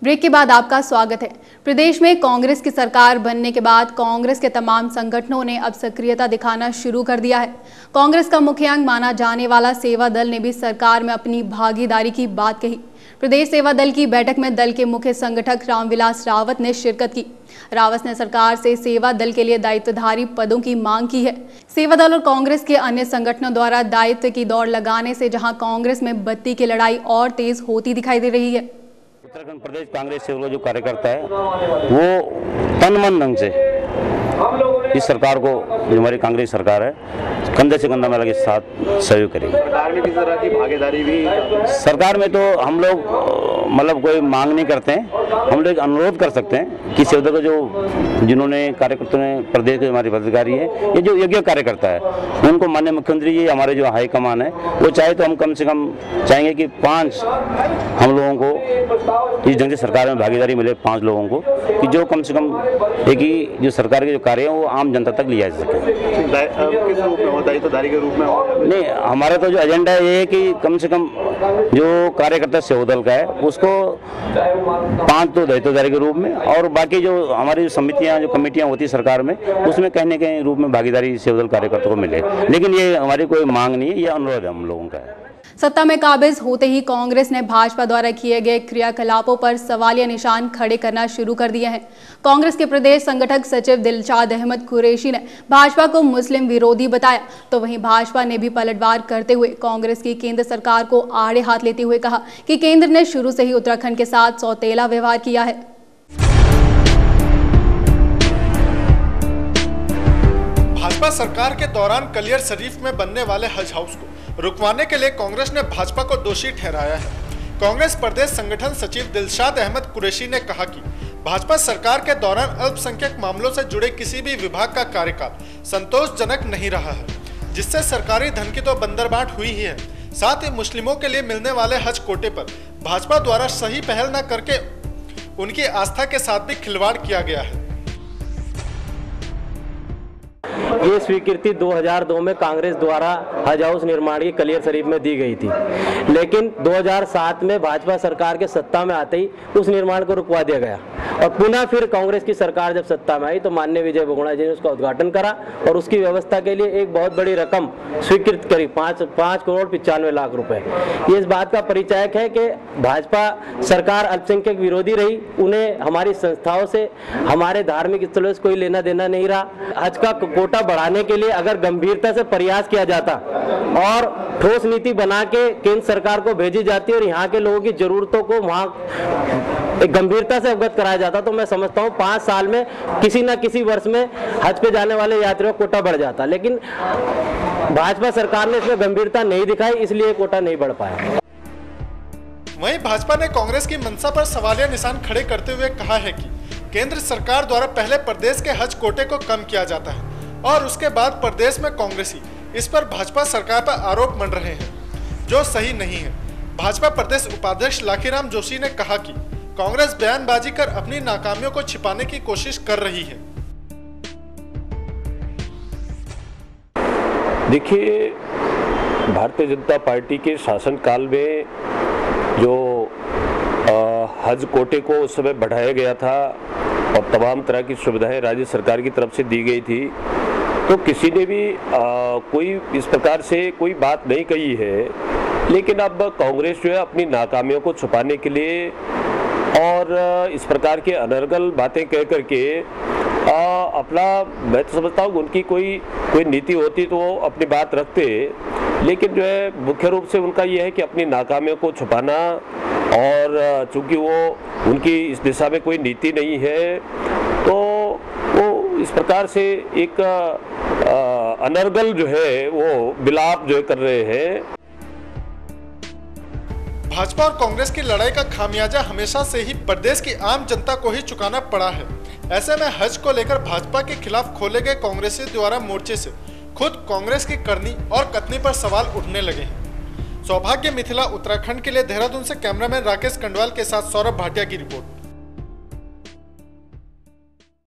Break के बाद आपका स्वागत है। प्रदेश में कांग्रेस की सरकार बनने के बाद कांग्रेस के तमाम संगठनों ने अब सक्रियता दिखाना शुरू कर दिया है। कांग्रेस का मुख्य अंग माना जाने वाला सेवा दल ने भी सरकार में अपनी भागीदारी की बात कही। प्रदेश सेवा दल की बैठक में दल के मुख्य संगठक रामविलास रावत ने शिरकत की। रावत ने सरकार से सेवा दल के लिए दायित्वधारी पदों की मांग की है। सेवा दल और कांग्रेस के अन्य संगठनों द्वारा दायित्व की दौड़ लगाने से जहां कांग्रेस में बत्ती की लड़ाई और तेज होती दिखाई दे रही है। उत्तराखंड प्रदेश कांग्रेस से जो कार्यकर्ता है वो तन मन ढंग से इस सरकार को, जो हमारी कांग्रेस सरकार है, कंधे से कंधा मिला के साथ सहयोग करेगी। सरकार में किस तरह की भागीदारी भी? सरकार में तो हम लोग मतलब कोई मांग नहीं करते हैं, हम लोग अनुरोध कर सकते हैं कि सेवा दल जो जिन्होंने कार्यकर्ताओं ने, प्रदेश के हमारे पदाधिकारी है, ये जो योग्य कार्यकर्ता है, उनको माननीय मुख्यमंत्री जी, हमारे जो हाईकमान है, वो चाहे तो हम कम से कम चाहेंगे कि 5 हम लोगों को इस ढंग से सरकार में भागीदारी मिले, 5 लोगों को, कि जो कम से कम एक ही जो सरकार के जो कार्य है वो आम जनता तक लिया जा सके। किस रूप में हो? दायित्वधारी के रूप में हो? नहीं, हमारा तो जो एजेंडा ये है कि कम से कम जो कार्यकर्ता सेवा दल का है उसको 5 तो दायित्वधारी के रूप में, और बाकी जो हमारी जो समितियां, जो कमेटियां होती है सरकार में, उसमें कहीं न कहीं रूप में भागीदारी सेवा दल कार्यकर्ताओं को मिले। लेकिन ये हमारी कोई मांग नहीं है, ये अनुरोध है हम लोगों का है। सत्ता में काबिज होते ही कांग्रेस ने भाजपा द्वारा किए गए क्रियाकलापों पर सवालिया निशान खड़े करना शुरू कर दिए हैं। कांग्रेस के प्रदेश संगठक सचिव दिलशाद अहमद कुरैशी ने भाजपा को मुस्लिम विरोधी बताया, तो वहीं भाजपा ने भी पलटवार करते हुए कांग्रेस की केंद्र सरकार को आड़े हाथ लेते हुए कहा कि केंद्र ने शुरू से ही उत्तराखंड के साथ सौतेला व्यवहार किया है। भाजपा सरकार के दौरान कलियर शरीफ में बनने वाले हज हाउस को रुकवाने के लिए कांग्रेस ने भाजपा को दोषी ठहराया है। कांग्रेस प्रदेश संगठन सचिव दिलशाद अहमद कुरैशी ने कहा कि भाजपा सरकार के दौरान अल्पसंख्यक मामलों से जुड़े किसी भी विभाग का कार्यकाल संतोषजनक नहीं रहा है, जिससे सरकारी धन की तो बंदरबाट हुई ही है। साथ ही मुस्लिमों के लिए मिलने वाले हज कोटे पर भाजपा द्वारा सही पहल न करके उनकी आस्था के साथ भी खिलवाड़ किया गया है। ये स्वीकृति 2002 में कांग्रेस द्वारा हज हाउस निर्माण की कलियर शरीफ में दी गई थी, लेकिन 2007 में भाजपा सरकार के सत्ता में आते ही उस निर्माण को रुकवा दिया गया, और पुनः फिर कांग्रेस की सरकार जब सत्ता में आई तो माननीय विजय बहुगुणा जी ने उसका उद्घाटन करा और उसकी व्यवस्था के लिए एक बहुत बड़ी रकम स्वीकृत करी, 5 करोड़ 95 लाख रुपए। ये इस बात का परिचायक है कि भाजपा सरकार अल्पसंख्यक विरोधी रही, उन्हें हमारी संस्थाओं से, हमारे धार्मिक स्थलों से कोई लेना देना नहीं रहा। हज का कोटा बढ़ाने के लिए अगर गंभीरता से प्रयास किया जाता और ठोस नीति बना के केंद्र सरकार को भेजी जाती और यहाँ के लोगों की जरूरतों को वहाँ एक गंभीरता से अवगत कराया जाता, तो मैं समझता हूँ 5 साल में किसी न किसी वर्ष में हज पे जाने वाले यात्रियों का कोटा बढ़ जाता। लेकिन भाजपा सरकार ने इसमें गंभीरता नहीं दिखाई, इसलिए कोटा नहीं बढ़ पाया। वहीं भाजपा ने कांग्रेस की मंशा पर सवालिया निशान खड़े करते हुए कहा है कि केंद्र सरकार द्वारा पहले प्रदेश के हज कोटे को कम किया जाता है और उसके बाद प्रदेश में कांग्रेसी इस पर भाजपा सरकार पर आरोप मन रहे हैं, जो सही नहीं है। भाजपा प्रदेश उपाध्यक्ष लाखीराम जोशी ने कहा कि कांग्रेस बयानबाजी कर अपनी नाकामियों को छिपाने की कोशिश कर रही है। देखिए, भारतीय जनता पार्टी के शासनकाल में जो हज कोटे को उस समय बढ़ाया गया था और तमाम तरह की सुविधाएं राज्य सरकार की तरफ से दी गई थी, तो किसी ने भी कोई इस प्रकार से कोई बात नहीं कही है। लेकिन अब कांग्रेस जो है अपनी नाकामियों को छुपाने के लिए और इस प्रकार के अनर्गल बातें कह करके अपना, मैं तो समझता हूँ उनकी कोई नीति होती तो वो अपनी बात रखते, लेकिन जो है मुख्य रूप से उनका ये है कि अपनी नाकामियों को छुपाना, और चूंकि वो उनकी इस दिशा में कोई नीति नहीं है तो वो इस प्रकार से एक अनर्गल जो है वो विलाप जो कर रहे हैं। भाजपा और कांग्रेस की लड़ाई का खामियाजा हमेशा से ही प्रदेश की आम जनता को ही चुकाना पड़ा है। ऐसे में हज को लेकर भाजपा के खिलाफ खोले गए कांग्रेसी द्वारा मोर्चे से खुद कांग्रेस की करनी और कथनी पर सवाल उठने लगे हैं। सौभाग्य मिथिला उत्तराखंड के लिए देहरादून से कैमरामैन राकेश कंडवाल के साथ सौरभ भाटिया की रिपोर्ट।